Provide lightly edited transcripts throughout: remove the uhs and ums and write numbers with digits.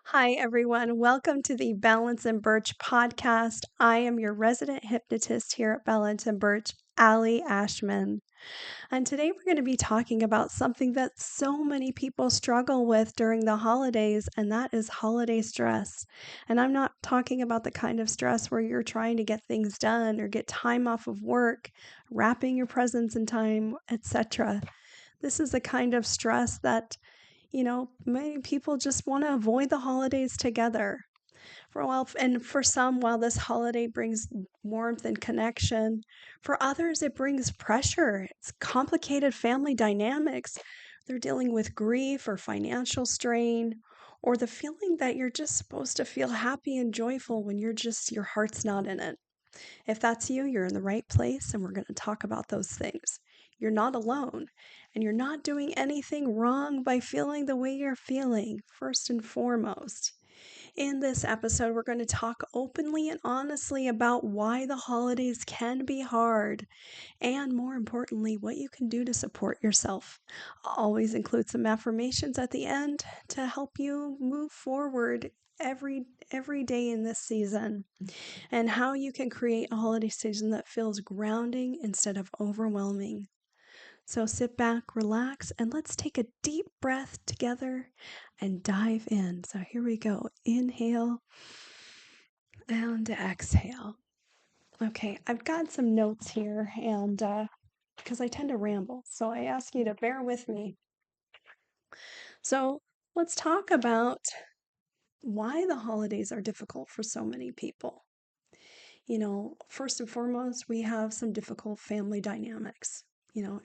Hi, everyone. Welcome to the Balance and Birch podcast. I am your resident hypnotist here at Balance and Birch, Allie Ashman. And today we're going to be talking about something that so many people struggle with during the holidays, and that is holiday stress. And I'm not talking about the kind of stress where you're trying to get things done or get time off of work, wrapping your presents in time, etc. This is the kind of stress that many people just want to avoid the holidays together. For a while, and for some, while this holiday brings warmth and connection, for others, it brings pressure. It's complicated family dynamics. They're dealing with grief or financial strain, or the feeling that you're just supposed to feel happy and joyful when your heart's not in it. If that's you, you're in the right place, and we're going to talk about those things. You're not alone, and you're not doing anything wrong by feeling the way you're feeling, first and foremost. In this episode, we're going to talk openly and honestly about why the holidays can be hard, and more importantly, what you can do to support yourself. I'll always include some affirmations at the end to help you move forward every day in this season, and how you can create a holiday season that feels grounding instead of overwhelming. So sit back, relax, and let's take a deep breath together and dive in. So here we go. Inhale and exhale. Okay, I've got some notes here, and because I tend to ramble, so I ask you to bear with me. So let's talk about why the holidays are difficult for so many people. First and foremost, we have some difficult family dynamics.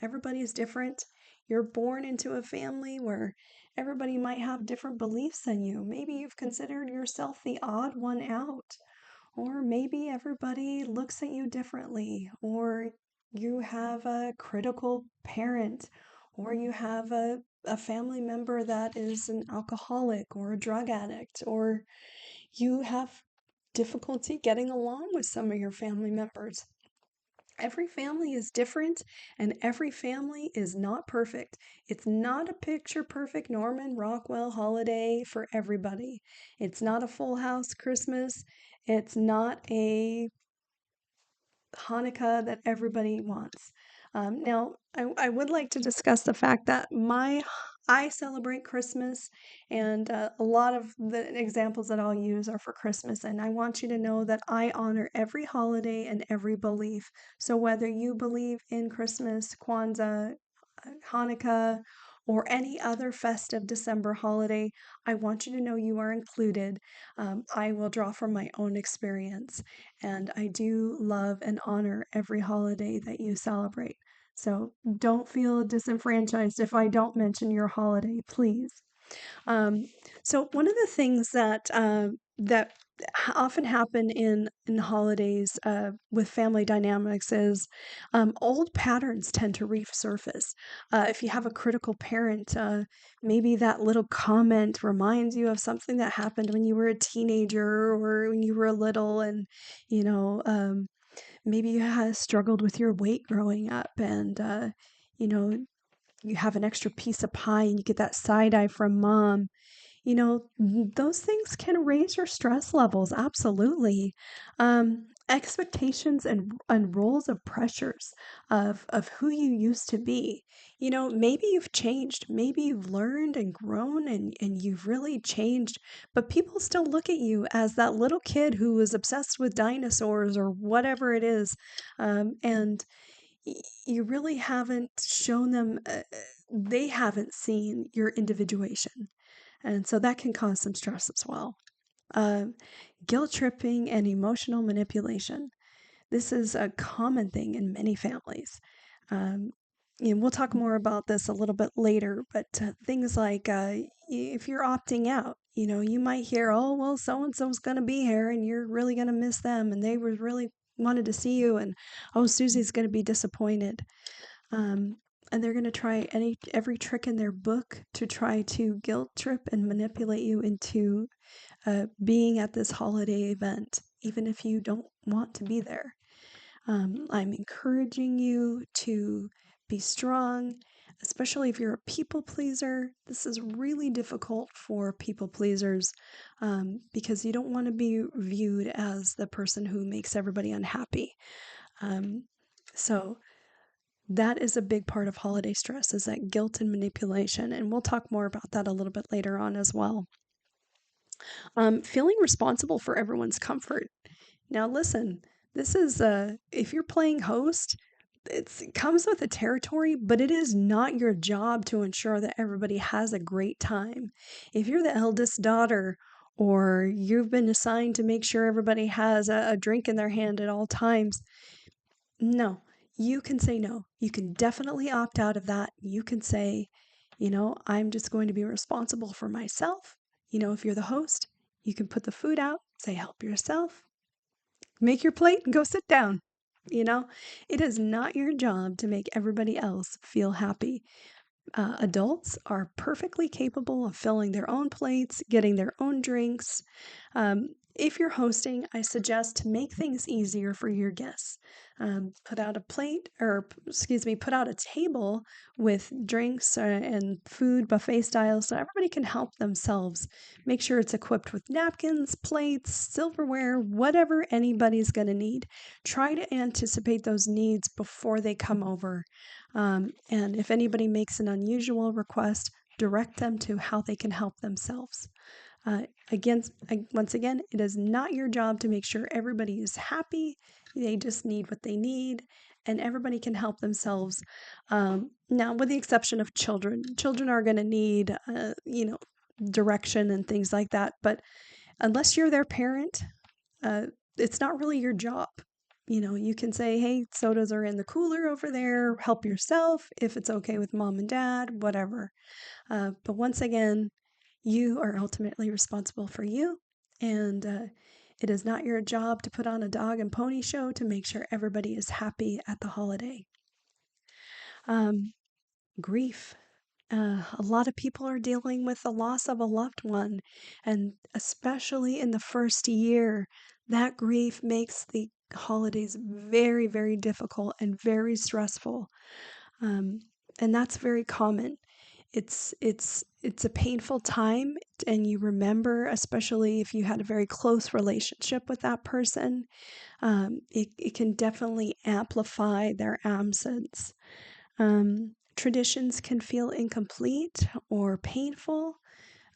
Everybody is different. You're born into a family where everybody might have different beliefs than you. Maybe you've considered yourself the odd one out, or maybe everybody looks at you differently, or you have a critical parent, or you have a family member that is an alcoholic or a drug addict, or you have difficulty getting along with some of your family members. Every family is different, and every family is not perfect. It's not a picture perfect Norman Rockwell holiday for everybody. It's not a full house Christmas. It's not a Hanukkah that everybody wants. Now, I would like to discuss the fact that I celebrate Christmas, and a lot of the examples that I'll use are for Christmas. And I want you to know that I honor every holiday and every belief. So whether you believe in Christmas, Kwanzaa, Hanukkah, or any other festive December holiday, I want you to know you are included. I will draw from my own experience, and I do love and honor every holiday that you celebrate. So don't feel disenfranchised if I don't mention your holiday, please. Um, so one of the things that often happen in holidays with family dynamics is old patterns tend to resurface. If you have a critical parent, maybe that little comment reminds you of something that happened when you were a teenager or when you were little, and you know um, maybe you had struggled with your weight growing up, and you know you have an extra piece of pie and you get that side eye from mom. Those things can raise your stress levels, absolutely. Expectations and roles of pressures of who you used to be. Maybe you've changed, maybe you've learned and grown, and you've really changed, but people still look at you as that little kid who was obsessed with dinosaurs or whatever it is. And you really haven't shown them, they haven't seen your individuation. And so that can cause some stress as well. Um, Guilt tripping and emotional manipulation. This is a common thing in many families. Um, we'll talk more about this a little bit later, but things like if you're opting out, you might hear, oh, well, so and so's going to be here and you're really going to miss them. And they were really wanted to see you. And oh, Susie's going to be disappointed. Um, and they're going to try every trick in their book to try to guilt trip and manipulate you into being at this holiday event, even if you don't want to be there. I'm encouraging you to be strong. especially if you're a people pleaser. This is really difficult for people pleasers because you don't want to be viewed as the person who makes everybody unhappy. So that is a big part of holiday stress, is that guilt and manipulation. And we'll talk more about that a little bit later on as well. Feeling responsible for everyone's comfort. Now, listen, this is, if you're playing host, it comes with the territory, but it is not your job to ensure that everybody has a great time. If you're the eldest daughter, or you've been assigned to make sure everybody has a drink in their hand at all times, no, you can say no. You can definitely opt out of that. You can say, I'm just going to be responsible for myself. If you're the host, you can put the food out, say, help yourself, make your plate, and go sit down. It is not your job to make everybody else feel happy. Adults are perfectly capable of filling their own plates, getting their own drinks. If you're hosting, I suggest to make things easier for your guests. Put out a plate, put out a table with drinks and food buffet style so everybody can help themselves. Make sure it's equipped with napkins, plates, silverware, whatever anybody's going to need. Try to anticipate those needs before they come over. And if anybody makes an unusual request, direct them to how they can help themselves. Once again, it is not your job to make sure everybody is happy. They just need what they need, and everybody can help themselves. Now, with the exception of children, children are going to need, direction and things like that. But unless you're their parent, it's not really your job. You can say, hey, sodas are in the cooler over there. Help yourself if it's okay with mom and dad, whatever. But once again, you are ultimately responsible for you. And it is not your job to put on a dog and pony show to make sure everybody is happy at the holiday. Grief. A lot of people are dealing with the loss of a loved one, and especially in the first year, that grief makes the holidays very, very difficult and very stressful. And that's very common. It's a painful time, and you remember, especially if you had a very close relationship with that person, it can definitely amplify their absence. Traditions can feel incomplete or painful.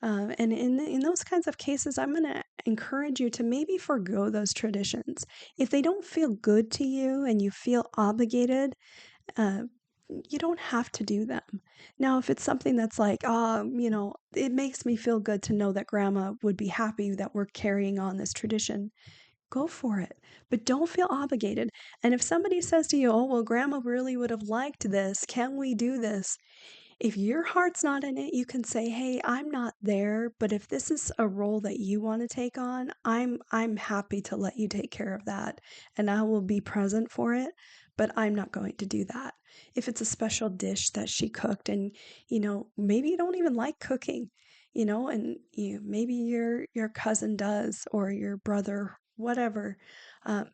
And in those kinds of cases, I'm going to encourage you to maybe forgo those traditions. If they don't feel good to you and you feel obligated, you don't have to do them. Now, if it's something that's like, it makes me feel good to know that grandma would be happy that we're carrying on this tradition, go for it. But don't feel obligated. And if somebody says to you, oh, well, grandma really would have liked this, can we do this? If your heart's not in it, you can say, hey, I'm not there, but if this is a role that you want to take on, I'm happy to let you take care of that, and I will be present for it, but I'm not going to do that. If it's a special dish that she cooked and, maybe you don't even like cooking, and maybe your cousin does, or your brother, whatever.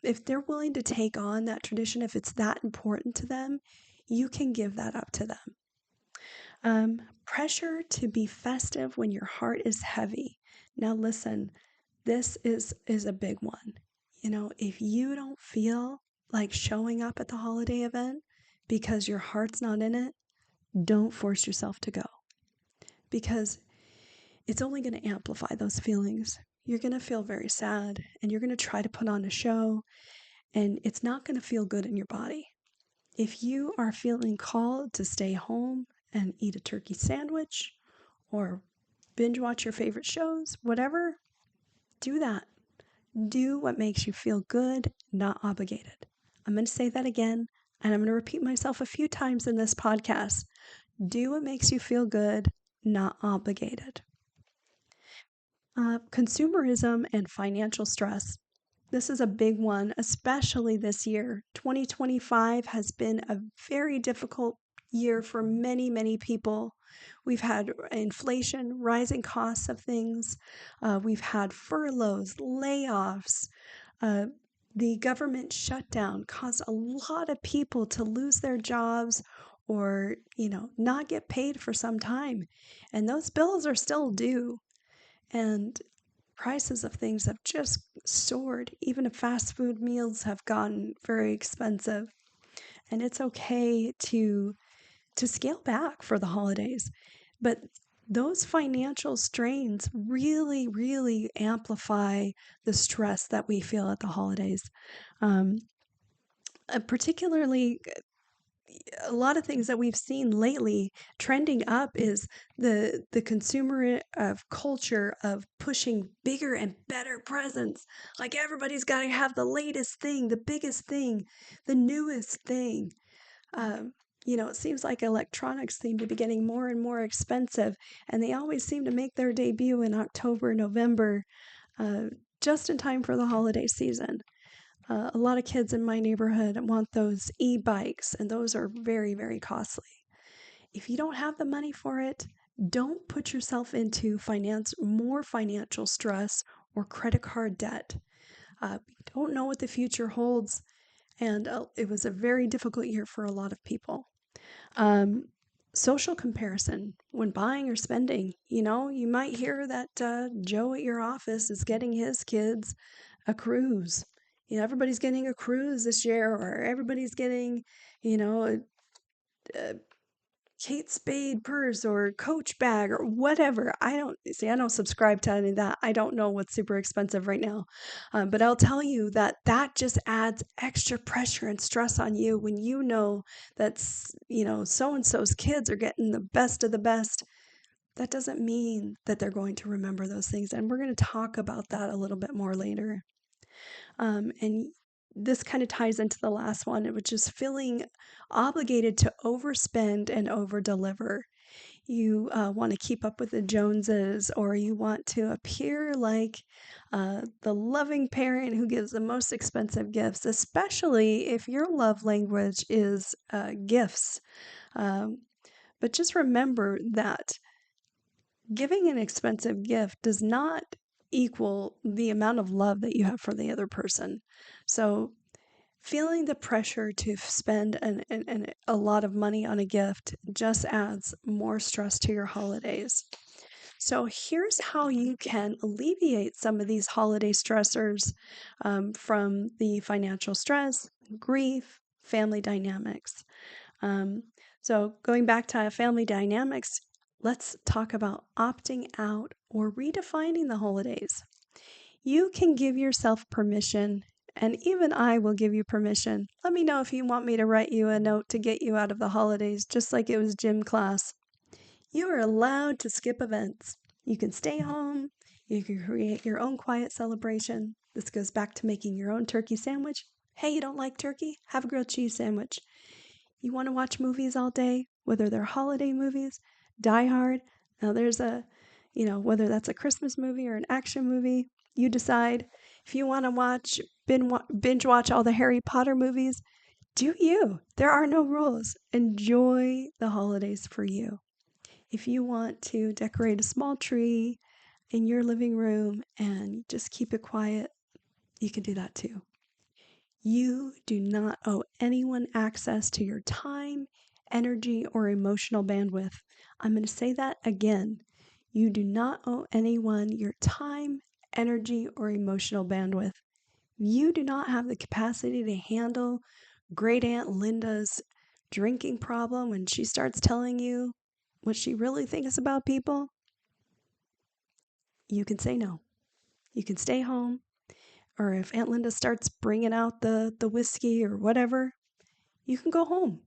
If they're willing to take on that tradition, if it's that important to them, you can give that up to them. Pressure to be festive when your heart is heavy. Now, listen, this is a big one. If you don't feel like showing up at the holiday event because your heart's not in it, don't force yourself to go, because it's only going to amplify those feelings. You're going to feel very sad, and you're going to try to put on a show, and it's not going to feel good in your body. If you are feeling called to stay home and eat a turkey sandwich or binge watch your favorite shows, whatever, do that. Do what makes you feel good, not obligated. I'm going to say that again, and I'm going to repeat myself a few times in this podcast. Do what makes you feel good, not obligated. Consumerism and financial stress. This is a big one, especially this year. 2025 has been a very difficult year for many, many people. We've had inflation, rising costs of things. We've had furloughs, layoffs. The government shutdown caused a lot of people to lose their jobs or, not get paid for some time. And those bills are still due. And prices of things have just soared. Even fast food meals have gotten very expensive. And it's okay to scale back for the holidays. But those financial strains really, really amplify the stress that we feel at the holidays. Um, Particularly, a lot of things that we've seen lately trending up is the consumer of culture of pushing bigger and better presents. Like everybody's got to have the latest thing, the biggest thing, the newest thing. Um, it seems like electronics seem to be getting more and more expensive, and they always seem to make their debut in October, November, uh, just in time for the holiday season. A lot of kids in my neighborhood want those e-bikes, and those are very, very costly. If you don't have the money for it, don't put yourself into more financial stress or credit card debt. We don't know what the future holds, and it was a very difficult year for a lot of people. Um, Social comparison when buying or spending. You might hear that Joe at your office is getting his kids a cruise. Everybody's getting a cruise this year, or everybody's getting, a Kate Spade purse or Coach bag or whatever. I don't subscribe to any of that. I don't know what's super expensive right now. But I'll tell you that just adds extra pressure and stress on you when you know that's, so and so's kids are getting the best of the best. That doesn't mean that they're going to remember those things. And we're going to talk about that a little bit more later. And this kind of ties into the last one, which is feeling obligated to overspend and overdeliver. You want to keep up with the Joneses, or you want to appear like the loving parent who gives the most expensive gifts, especially if your love language is gifts. Um, but just remember that giving an expensive gift does not equal the amount of love that you have for the other person. So, feeling the pressure to spend a lot of money on a gift just adds more stress to your holidays. So, here's how you can alleviate some of these holiday stressors from the financial stress, grief, family dynamics. Um, so, going back to family dynamics, let's talk about opting out or redefining the holidays. You can give yourself permission, and even I will give you permission. Let me know if you want me to write you a note to get you out of the holidays, just like it was gym class. You are allowed to skip events. You can stay home. You can create your own quiet celebration. This goes back to making your own turkey sandwich. Hey, you don't like turkey? Have a grilled cheese sandwich. You want to watch movies all day, whether they're holiday movies, Die Hard. Now there's whether that's a Christmas movie or an action movie, you decide. If you want to binge watch all the Harry Potter movies, do you. There are no rules. Enjoy the holidays for you. If you want to decorate a small tree in your living room and just keep it quiet, you can do that too. You do not owe anyone access to your time, energy, or emotional bandwidth. I'm going to say that again. You do not owe anyone your time, energy, or emotional bandwidth. You do not have the capacity to handle Great Aunt Linda's drinking problem when she starts telling you what she really thinks about people. You can say no. You can stay home. Or if Aunt Linda starts bringing out the whiskey or whatever, you can go home.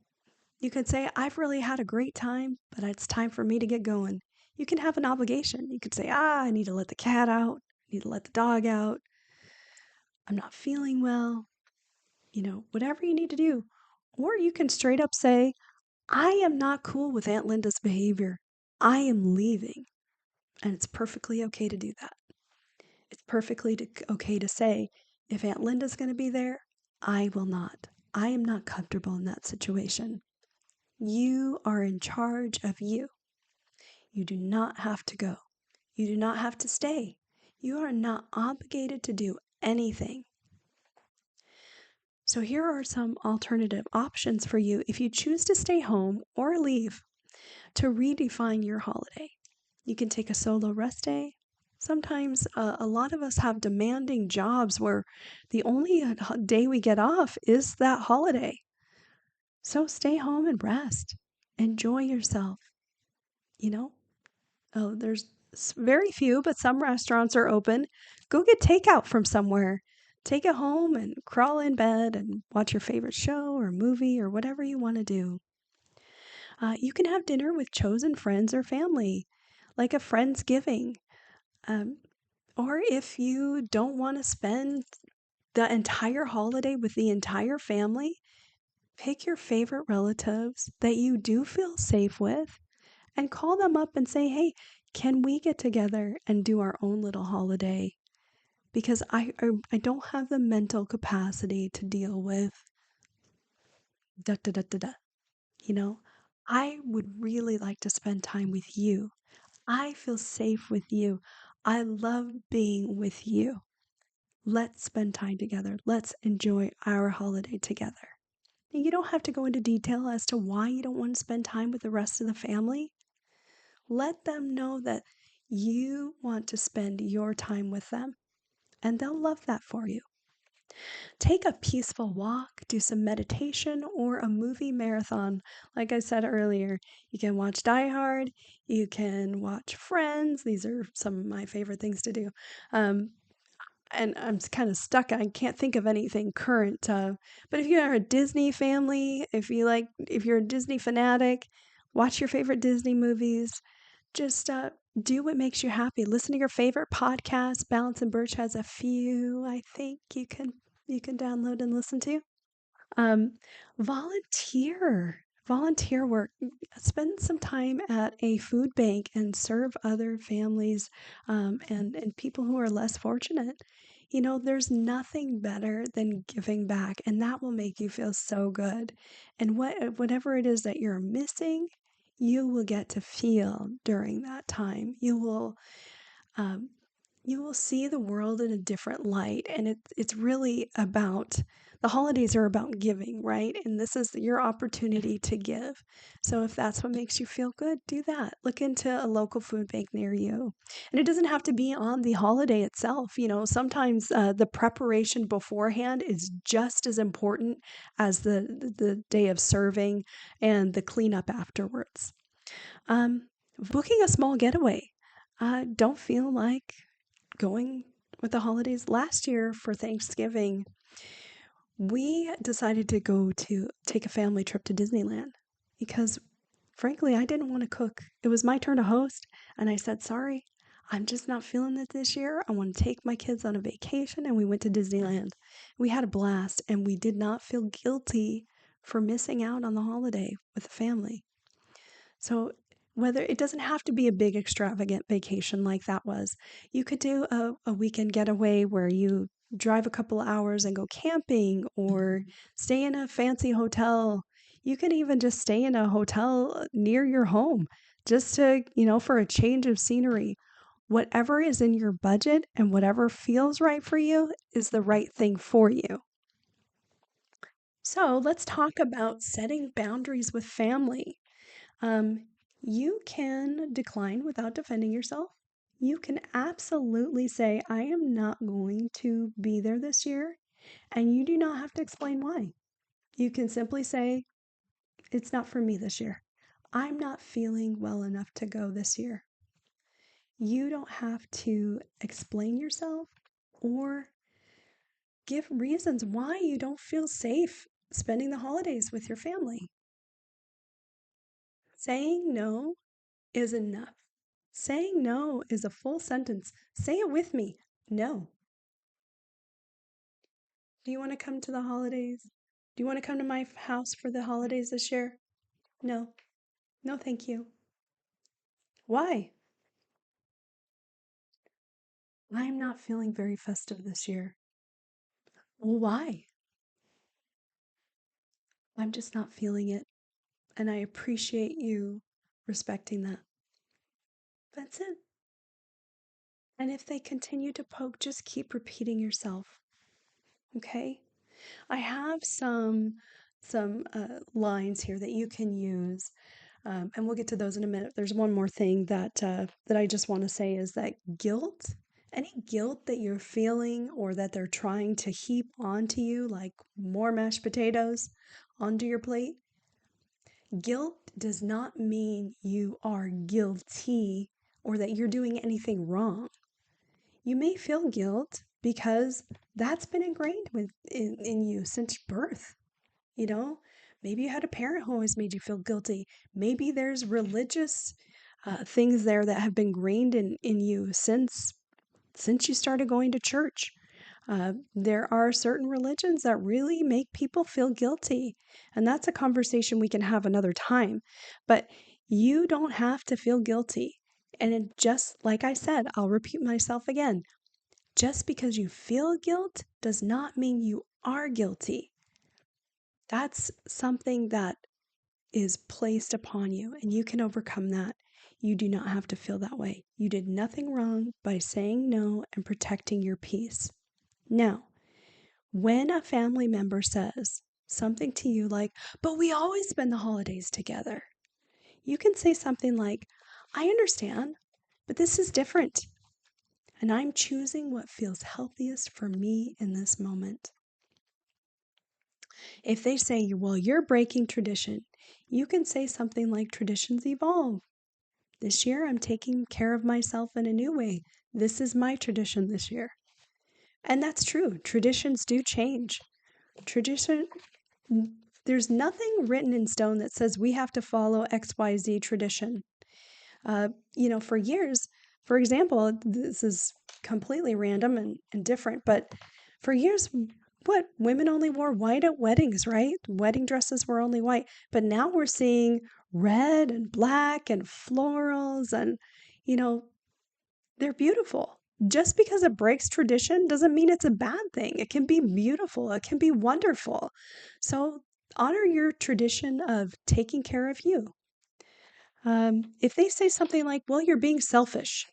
You can say, I've really had a great time, but it's time for me to get going. You can have an obligation. You could say, I need to let the cat out. I need to let the dog out. I'm not feeling well. Whatever you need to do. Or you can straight up say, I am not cool with Aunt Linda's behavior. I am leaving. And it's perfectly okay to do that. It's perfectly okay to say, if Aunt Linda's going to be there, I will not. I am not comfortable in that situation. You are in charge of you. You do not have to go. You do not have to stay. You are not obligated to do anything. So here are some alternative options for you if you choose to stay home or leave to redefine your holiday. You can take a solo rest day. Sometimes a lot of us have demanding jobs where the only day we get off is that holiday. So stay home and rest. Enjoy yourself. You know, there's very few, but some restaurants are open. Go get takeout from somewhere. Take it home and crawl in bed and watch your favorite show or movie or whatever you want to do. You can have dinner with chosen friends or family, like a Friendsgiving. Um, or if you don't want to spend the entire holiday with the entire family, pick your favorite relatives that you do feel safe with and call them up and say, hey, can we get together and do our own little holiday? Because I don't have the mental capacity to deal with da da da da da. You know, I would really like to spend time with you. I feel safe with you. I love being with you. Let's spend time together. Let's enjoy our holiday together. And you don't have to go into detail as to why you don't want to spend time with the rest of the family. Let them know that you want to spend your time with them, and they'll love that for you. Take a peaceful walk, do some meditation, or a movie marathon. Like I said earlier, you can watch Die Hard, you can watch Friends. These are some of my favorite things to do. And I'm kind of stuck. I can't think of anything current. But if you are a Disney family, if you're a Disney fanatic, watch your favorite Disney movies. Just do what makes you happy. Listen to your favorite podcast. Balance and Birch has a few, I think you can download and listen to. Um, volunteer work. Spend some time at a food bank and serve other families and people who are less fortunate. You know, there's nothing better than giving back, and that will make you feel so good. And whatever it is that you're missing, you will get to feel during that time. Um, you will see the world in a different light, and it's really about the holidays are about giving, right? And this is your opportunity to give. So if that's what makes you feel good, do that. Look into a local food bank near you. And it doesn't have to be on the holiday itself. You know, sometimes the preparation beforehand is just as important as the day of serving and the cleanup afterwards. um, Booking a small getaway. Don't feel like going with the holidays. Last year for Thanksgiving, we decided to go to take a family trip to Disneyland because, frankly, I didn't want to cook. It was my turn to host, and I said, sorry, I'm just not feeling it this year. I want to take my kids on a vacation, and we went to Disneyland. We had a blast, and we did not feel guilty for missing out on the holiday with the family. So whether it doesn't have to be a big extravagant vacation like that was, you could do a weekend getaway where you drive a couple hours and go camping or stay in a fancy hotel. You can even just stay in a hotel near your home just to, for a change of scenery. Whatever is in your budget and whatever feels right for you is the right thing for you. So let's talk about setting boundaries with family. Um, you can decline without defending yourself. You can absolutely say, I am not going to be there this year, and you do not have to explain why. You can simply say, it's not for me this year. I'm not feeling well enough to go this year. You don't have to explain yourself or give reasons why you don't feel safe spending the holidays with your family. Saying no is enough. Saying no is a full sentence. Say it with me. No. Do you want to come to the holidays? Do you want to come to my house for the holidays this year? No. No, thank you. Why? I'm not feeling very festive this year. Well, why? I'm just not feeling it. And I appreciate you respecting that. That's it. And if they continue to poke, just keep repeating yourself. Okay? I have some lines here that you can use, and we'll get to those in a minute. There's one more thing that I just want to say is that guilt, any guilt that you're feeling or that they're trying to heap onto you, like more mashed potatoes onto your plate, guilt does not mean you are guilty or that you're doing anything wrong. You may feel guilt because that's been ingrained in you since birth. You know, maybe you had a parent who always made you feel guilty. Maybe there's religious things there that have been ingrained in you since you started going to church. There are certain religions that really make people feel guilty, and that's a conversation we can have another time. But you don't have to feel guilty. And just like I said, I'll repeat myself again. Just because you feel guilt does not mean you are guilty. That's something that is placed upon you, and you can overcome that. You do not have to feel that way. You did nothing wrong by saying no and protecting your peace. Now, when a family member says something to you like, but we always spend the holidays together, you can say something like, I understand, but this is different. And I'm choosing what feels healthiest for me in this moment. If they say, well, you're breaking tradition, you can say something like, traditions evolve. This year, I'm taking care of myself in a new way. This is my tradition this year. And that's true. Traditions do change. Tradition, there's nothing written in stone that says we have to follow XYZ tradition. For years, for example, this is completely random and different, but for years, what women only wore white at weddings, right? Wedding dresses were only white, but now we're seeing red and black and florals, and they're beautiful. Just because it breaks tradition doesn't mean it's a bad thing. It can be beautiful, it can be wonderful. So honor your tradition of taking care of you. If they say something like, well, you're being selfish,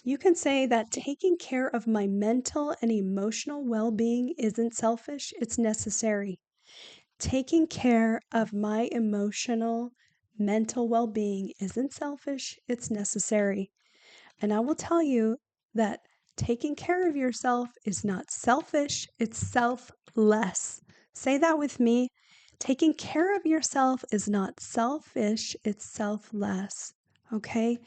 you can say that taking care of my mental and emotional well being isn't selfish, it's necessary. Taking care of my emotional, mental well being isn't selfish, it's necessary. And I will tell you that taking care of yourself is not selfish, it's selfless. Say that with me. Taking care of yourself is not selfish, it's selfless. Okay?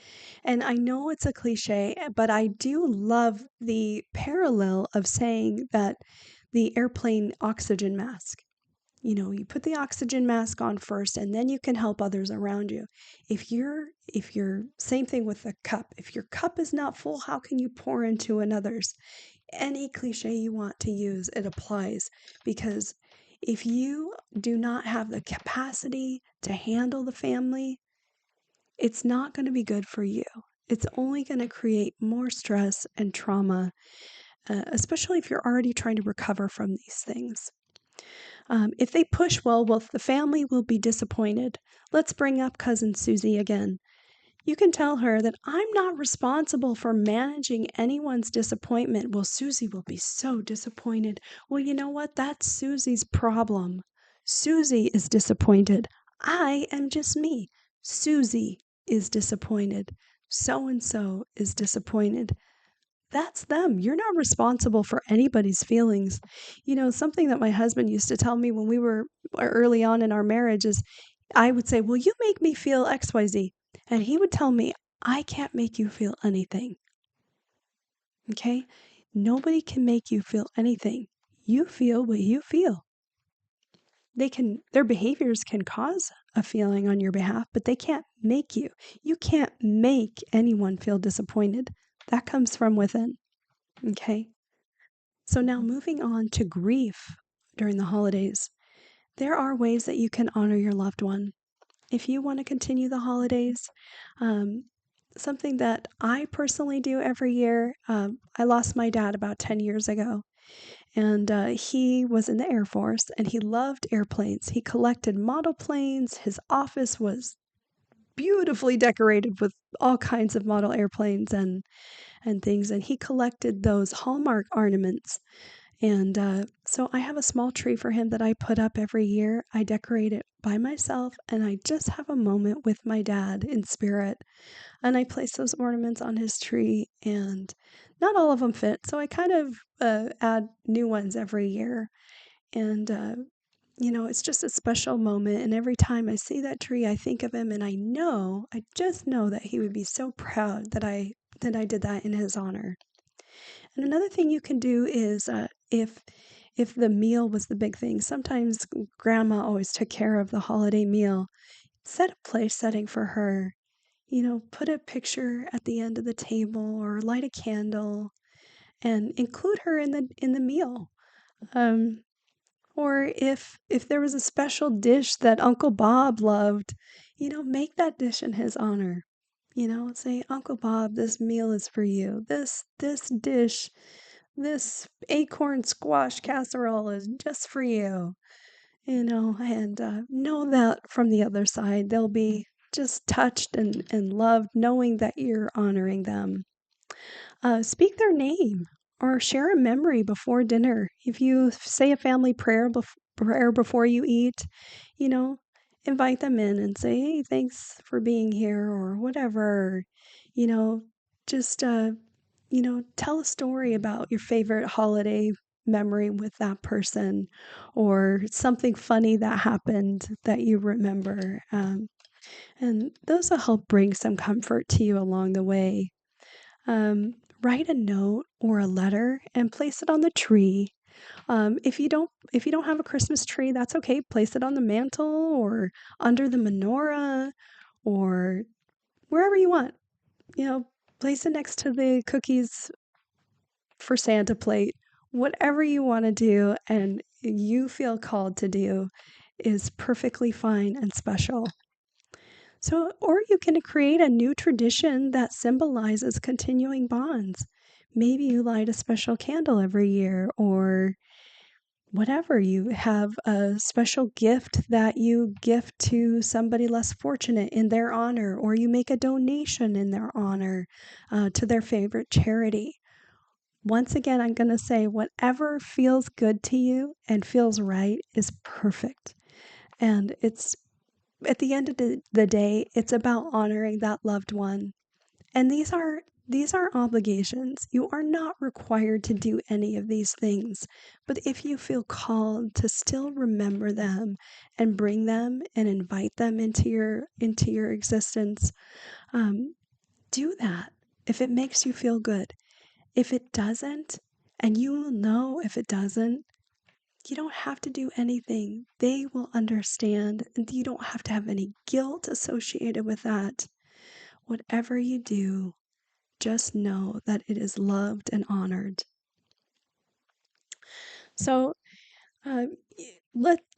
And I know it's a cliche, but I do love the parallel of saying that the airplane oxygen mask. You put the oxygen mask on first, and then you can help others around you. If you're same thing with the cup. If your cup is not full, how can you pour into another's? Any cliche you want to use, it applies, because if you do not have the capacity to handle the family, it's not going to be good for you. It's only going to create more stress and trauma, especially if you're already trying to recover from these things. If they push, well, the family will be disappointed. Let's bring up cousin Susie again. You can tell her that I'm not responsible for managing anyone's disappointment. Well, Susie will be so disappointed. Well, you know what? That's Susie's problem. Susie is disappointed. I am just me. Susie is disappointed. So and so is disappointed. That's them. You're not responsible for anybody's feelings. Something that my husband used to tell me when we were early on in our marriage is I would say, well, you make me feel XYZ. And he would tell me, I can't make you feel anything. Okay? Nobody can make you feel anything. You feel what you feel. Their behaviors can cause a feeling on your behalf, but they can't make you. You can't make anyone feel disappointed. That comes from within. Okay? So now moving on to grief during the holidays. There are ways that you can honor your loved one. If you want to continue the holidays, something that I personally do every year, I lost my dad about 10 years ago, and he was in the Air Force, and he loved airplanes. He collected model planes. His office was beautifully decorated with all kinds of model airplanes and things, and he collected those Hallmark ornaments. And so I have a small tree for him that I put up every year. I decorate it by myself, and I just have a moment with my dad in spirit. And I place those ornaments on his tree, and not all of them fit. So I kind of add new ones every year. And, it's just a special moment. And every time I see that tree, I think of him, and I just know that he would be so proud that I did that in his honor. And another thing you can do is if the meal was the big thing, sometimes grandma always took care of the holiday meal. Set a place setting for her. Put a picture at the end of the table or light a candle and include her in the meal. Or if there was a special dish that Uncle Bob loved, make that dish in his honor. Say, Uncle Bob, this meal is for you. This dish, this acorn squash casserole is just for you. And know that from the other side, they'll be just touched and loved knowing that you're honoring them. Speak their name or share a memory before dinner. If you say a family prayer before you eat, you know, invite them in and say, hey, thanks for being here or whatever. You know, just, tell a story about your favorite holiday memory with that person or something funny that happened that you remember. And those will help bring some comfort to you along the way. Write a note or a letter and place it on the tree. If you don't have a Christmas tree, that's okay. Place it on the mantle or under the menorah or wherever you want. Place it next to the cookies for Santa plate. Whatever you want to do and you feel called to do is perfectly fine and special. So, or you can create a new tradition that symbolizes continuing bonds. Maybe you light a special candle every year, or whatever. You have a special gift that you gift to somebody less fortunate in their honor, or you make a donation in their honor to their favorite charity. Once again, I'm going to say whatever feels good to you and feels right is perfect. And it's at the end of the day, it's about honoring that loved one. And these are obligations. You are not required to do any of these things. But if you feel called to still remember them and bring them and invite them into your existence, do that if it makes you feel good. If it doesn't, and you will know if it doesn't, you don't have to do anything. They will understand, and you don't have to have any guilt associated with that. Whatever you do, just know that it is loved and honored. So uh,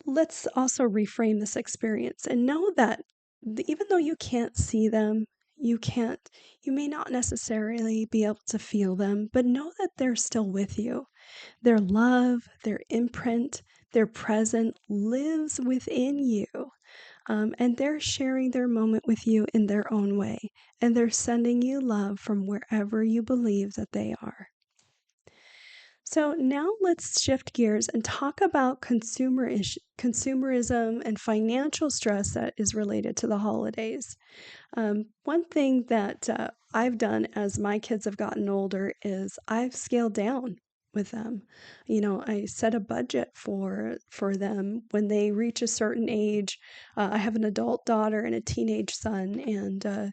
let's also reframe this experience and know that even though you can't see them, you may not necessarily be able to feel them, but know that they're still with you. Their love, their imprint, their present lives within you. And they're sharing their moment with you in their own way. And they're sending you love from wherever you believe that they are. So now let's shift gears and talk about consumerism and financial stress that is related to the holidays. One thing that I've done as my kids have gotten older is I've scaled down with them. I set a budget for them when they reach a certain age. I have an adult daughter and a teenage son, and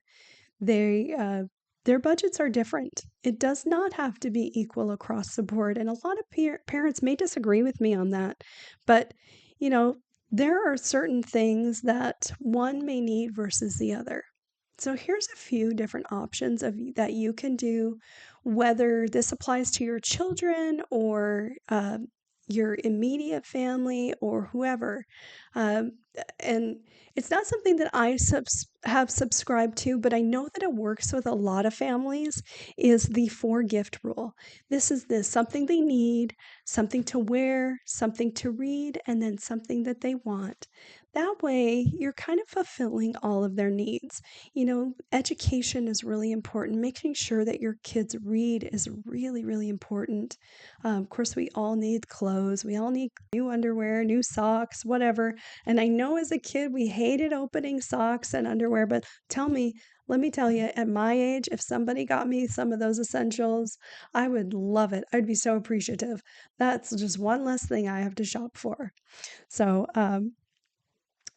they their budgets are different. It does not have to be equal across the board, and a lot of parents may disagree with me on that. But you know, there are certain things that one may need versus the other. So here's a few different options that you can do, whether this applies to your children or your immediate family or whoever. Um, and it's not something that I have subscribed to, but I know that it works with a lot of families, is the 4-gift rule. This is something they need, something to wear, something to read, and then something that they want. That way, you're kind of fulfilling all of their needs. Education is really important. Making sure that your kids read is really, really important. Of course, we all need clothes. We all need new underwear, new socks, whatever. And I know as a kid, we hated opening socks and underwear, but let me tell you, at my age, if somebody got me some of those essentials, I would love it. I'd be so appreciative. That's just one less thing I have to shop for. So,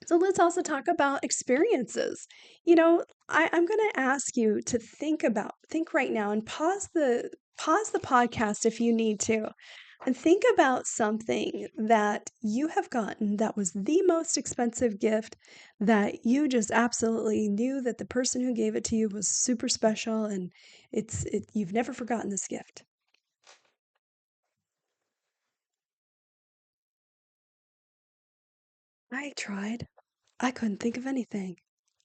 so let's also talk about experiences. I'm going to ask you to think right now and pause the podcast if you need to, and think about something that you have gotten that was the most expensive gift that you just absolutely knew that the person who gave it to you was super special, and you've never forgotten this gift. I tried. I couldn't think of anything.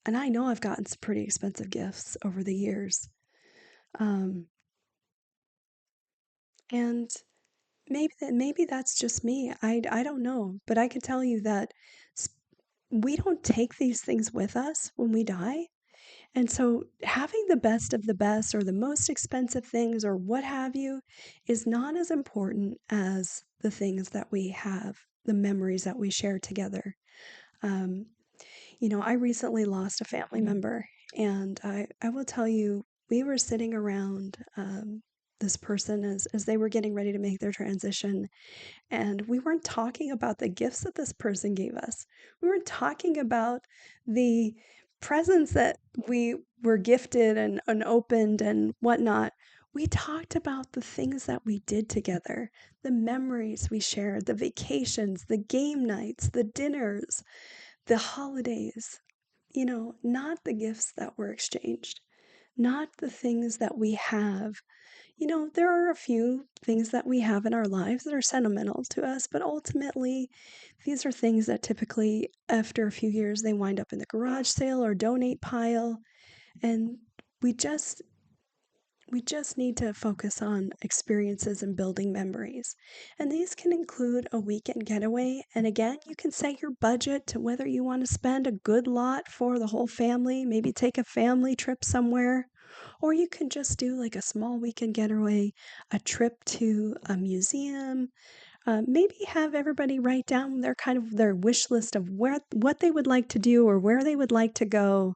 And I know I've gotten some pretty expensive gifts over the years. Um, and maybe that's just me. I don't know, but I can tell you that s- we don't take these things with us when we die. And so having the best of the best or the most expensive things or what have you is not as important as the things that we have, the memories that we share together. Um, I recently lost a family member, and I will tell you, we were sitting around this person as they were getting ready to make their transition, and we weren't talking about the gifts that this person gave us. We were talking about the presents that we were gifted and opened and whatnot. We talked about the things that we did together, the memories we shared, the vacations, the game nights, the dinners, the holidays, not the gifts that were exchanged, not the things that we have. There are a few things that we have in our lives that are sentimental to us, but ultimately, these are things that typically, after a few years, they wind up in the garage sale or donate pile. And we just we just need to focus on experiences and building memories. And these can include a weekend getaway. And again, you can set your budget to whether you want to spend a good lot for the whole family, maybe take a family trip somewhere, or you can just do like a small weekend getaway, a trip to a museum. Maybe have everybody write down their wish list of what they would like to do or where they would like to go,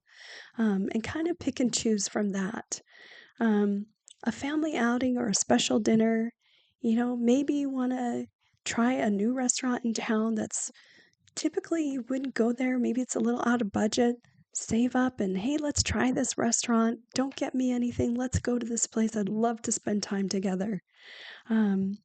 and kind of pick and choose from that. um, a family outing or a special dinner. Maybe you want to try a new restaurant in town that's typically you wouldn't go there. Maybe it's a little out of budget. Save up and hey, let's try this restaurant. Don't get me anything. Let's go to this place. I'd love to spend time together. Um,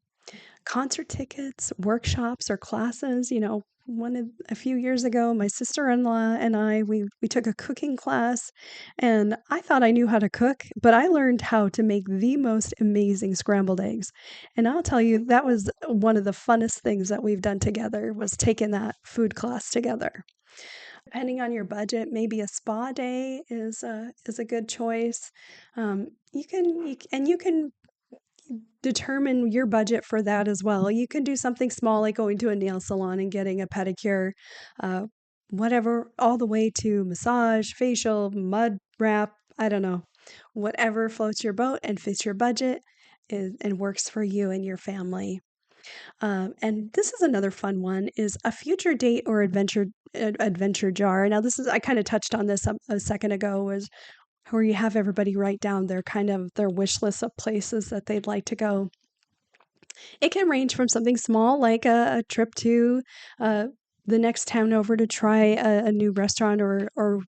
Concert tickets, workshops, or classes. A few years ago, my sister-in-law and we took a cooking class, and I thought I knew how to cook, but I learned how to make the most amazing scrambled eggs. And I'll tell you, that was one of the funnest things that we've done together was taking that food class together. Depending on your budget, maybe a spa day is a good choice. You can determine your budget for that as well. You can do something small like going to a nail salon and getting a pedicure, uh, whatever, all the way to massage, facial, mud wrap, I don't know. Whatever floats your boat and fits your budget and works for you and your family. And this is another fun one is a future date or adventure jar. Now this is I kind of touched on this a second ago was where you have everybody write down their wish list of places that they'd like to go. It can range from something small like a trip to uh, the next town over to try a new restaurant or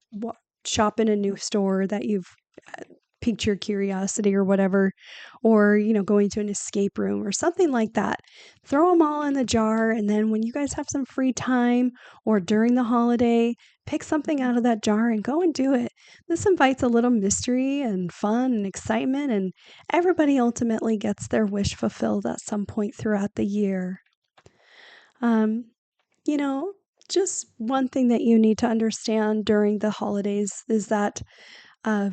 shop in a new store that you've uh, piqued your curiosity or whatever, or going to an escape room or something like that. Throw them all in the jar, and then when you guys have some free time or during the holiday, pick something out of that jar and go and do it. This invites a little mystery and fun and excitement, and everybody ultimately gets their wish fulfilled at some point throughout the year. Um, you know, just one thing that you need to understand during the holidays is that uh,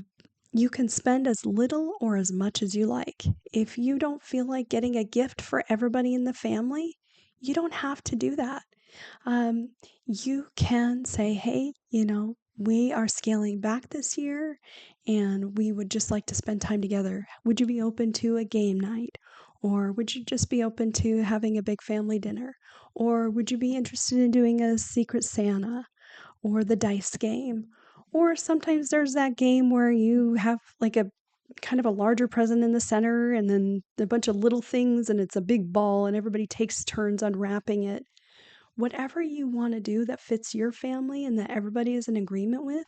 you can spend as little or as much as you like. If you don't feel like getting a gift for everybody in the family, you don't have to do that. Um, you can say, hey, we are scaling back this year and we would just like to spend time together. Would you be open to a game night? Or would you just be open to having a big family dinner? Or would you be interested in doing a Secret Santa or the dice game? Or sometimes there's that game where you have like a kind of a larger present in the center and then a bunch of little things and it's a big ball and everybody takes turns unwrapping it. Whatever you want to do that fits your family and that everybody is in agreement with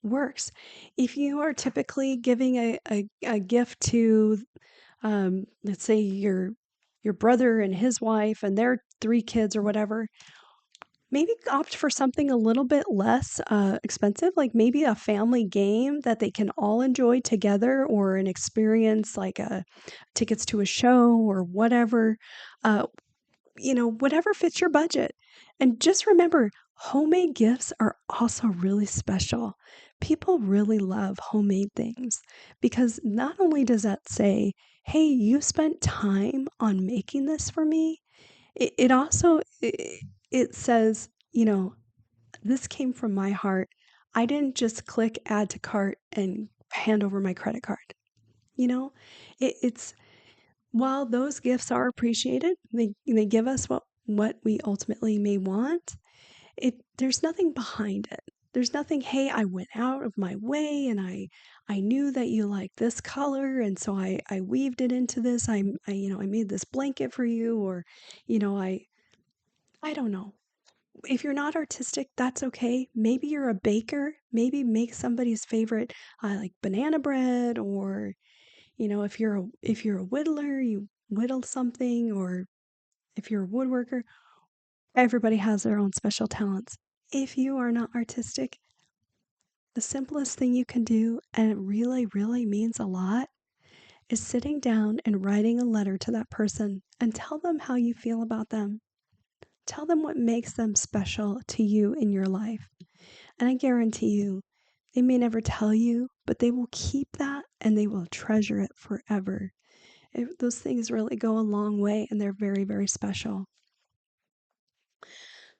works. If you are typically giving a gift to, let's say your brother and his wife and their 3 kids or whatever, maybe opt for something a little bit less expensive, like maybe a family game that they can all enjoy together, or an experience like tickets to a show or whatever. Uh, whatever fits your budget. And just remember, homemade gifts are also really special. People really love homemade things because not only does that say, hey, you spent time on making this for me, it also it says, this came from my heart. I didn't just click add to cart and hand over my credit card. You know, it's while those gifts are appreciated, they give us what we ultimately may want. There's nothing behind it. There's nothing, hey, I went out of my way and I knew that you like this color and so I weaved it into this. I made this blanket for you, or I don't know. If you're not artistic, that's okay. Maybe you're a baker. Maybe make somebody's favorite, like banana bread, or if you're a whittler, you whittle something, or if you're a woodworker, everybody has their own special talents. If you are not artistic, the simplest thing you can do, and it really, really means a lot, is sitting down and writing a letter to that person and tell them how you feel about them. Tell them what makes them special to you in your life. And I guarantee you, they may never tell you, but they will keep that and they will treasure it forever. Those things really go a long way and they're very, very special.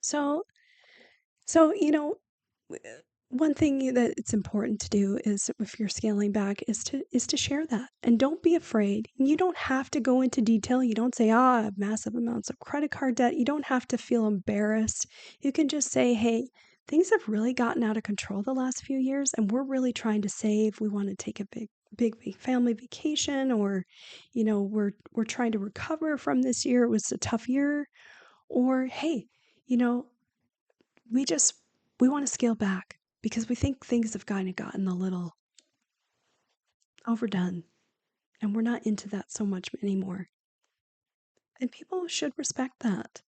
So, so one thing that it's important to do is, if you're scaling back, is to share that, and don't be afraid. You don't have to go into detail. You don't say, I have massive amounts of credit card debt. You don't have to feel embarrassed. You can just say, hey, things have really gotten out of control the last few years, and we're really trying to save. We want to take a big family vacation, or we're trying to recover from this year. It was a tough year. Or hey, you know we just we want to scale back because we think things have kind of gotten a little overdone and we're not into that so much anymore. And people should respect that.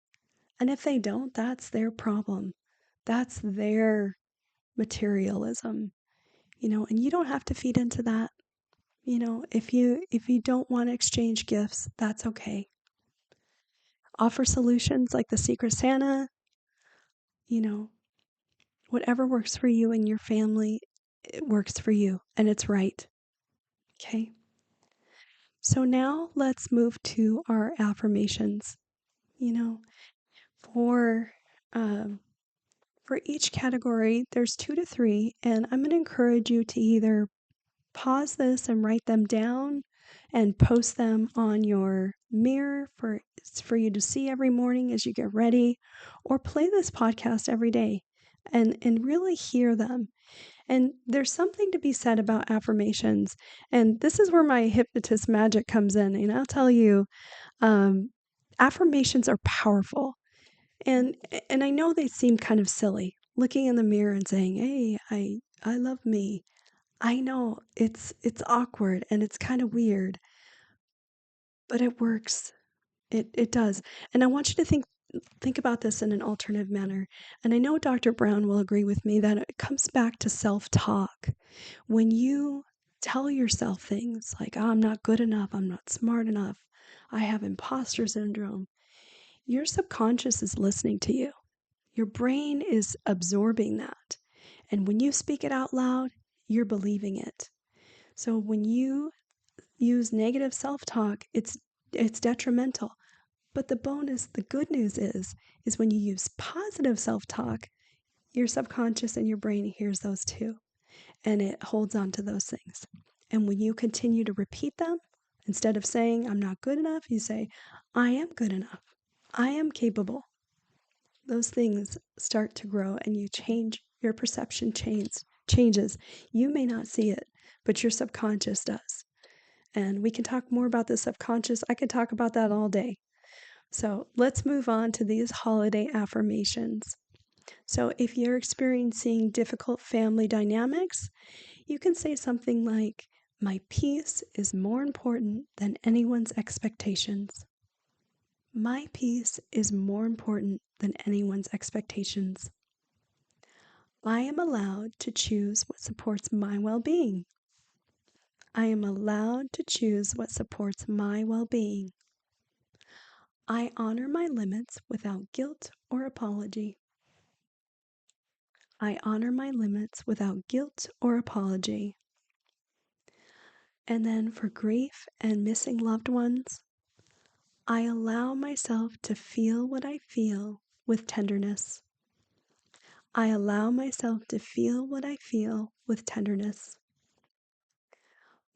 And if they don't, that's their problem. That's their materialism. And you don't have to feed into that. If you don't want to exchange gifts, that's okay. Offer solutions like the Secret Santa, you know, whatever works for you and your family, it works for you and it's right. Okay. So now let's move to our affirmations. You know, for um, for each category, there's 2 to 3, and I'm going to encourage you to either pause this and write them down and post them on your mirror for you to see every morning as you get ready, or play this podcast every day and really hear them. And there's something to be said about affirmations. And this is where my hypnotist magic comes in. And I'll tell you, um, affirmations are powerful. And I know they seem kind of silly, looking in the mirror and saying, "Hey, I love me." I know it's awkward and it's kind of weird, but it works. It does. And I want you to think about this in an alternative manner. And I know Dr. Brown will agree with me that it comes back to self-talk. When you tell yourself things like, oh, I'm not good enough, I'm not smart enough, I have imposter syndrome, your subconscious is listening to you. Your brain is absorbing that. And when you speak it out loud, you're believing it. So when you use negative self-talk, it's detrimental. But the good news is when you use positive self-talk, your subconscious and your brain hears those too, and it holds on to those things. And when you continue to repeat them, instead of saying, I'm not good enough, you say, I am good enough. I am capable. Those things start to grow and you change, your perception changes. You may not see it, but your subconscious does. And we can talk more about the subconscious. I could talk about that all day. So let's move on to these holiday affirmations. So if you're experiencing difficult family dynamics, you can say something like, my peace is more important than anyone's expectations. My peace is more important than anyone's expectations. I am allowed to choose what supports my well-being. I am allowed to choose what supports my well-being. I honor my limits without guilt or apology. I honor my limits without guilt or apology. And then for grief and missing loved ones, I allow myself to feel what I feel with tenderness. I allow myself to feel what I feel with tenderness.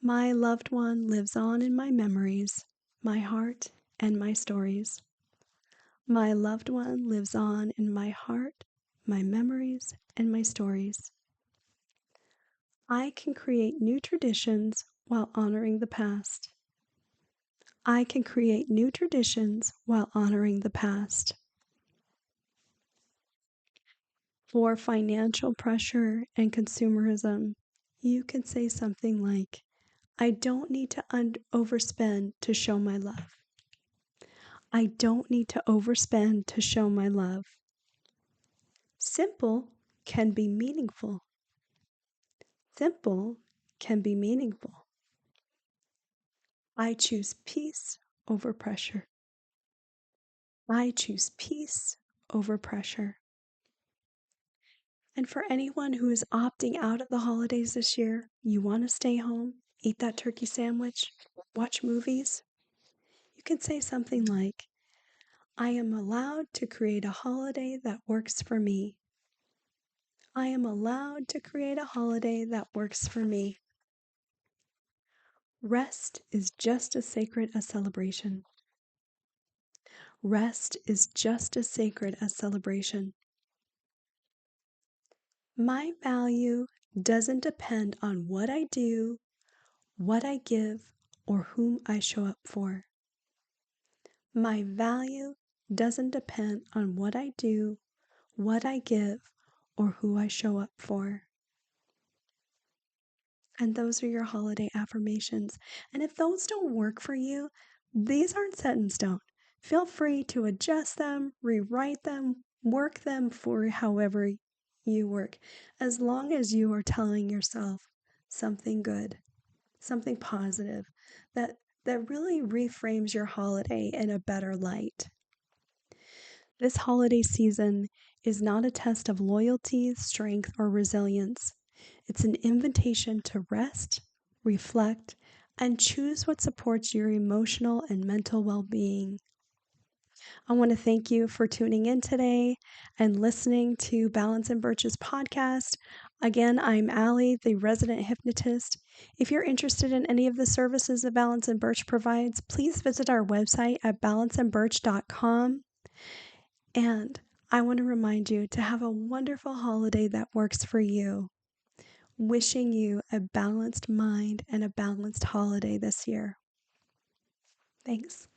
My loved one lives on in my memories, my heart, and my stories. My loved one lives on in my heart, my memories, and my stories. I can create new traditions while honoring the past. I can create new traditions while honoring the past. For financial pressure and consumerism, you can say something like, I don't need to overspend to show my love. I don't need to overspend to show my love. Simple can be meaningful. Simple can be meaningful. I choose peace over pressure. I choose peace over pressure. And for anyone who is opting out of the holidays this year, you want to stay home, eat that turkey sandwich, watch movies, you can say something like, I am allowed to create a holiday that works for me. I am allowed to create a holiday that works for me. Rest is just as sacred as celebration. Rest is just as sacred as celebration. My value doesn't depend on what I do, what I give, or whom I show up for. My value doesn't depend on what I do, what I give, or who I show up for. And those are your holiday affirmations. And if those don't work for you, these aren't set in stone. Feel free to adjust them, rewrite them, work them for however you work, as long as you are telling yourself something good, something positive that really reframes your holiday in a better light. This holiday season is not a test of loyalty, strength, or resilience. It's an invitation to rest, reflect, and choose what supports your emotional and mental well-being. I want to thank you for tuning in today and listening to Balance and Birch's podcast. Again, I'm Allie, the resident hypnotist. If you're interested in any of the services that Balance and Birch provides, please visit our website at balanceandbirch.com. And I want to remind you to have a wonderful holiday that works for you. Wishing you a balanced mind and a balanced holiday this year. Thanks.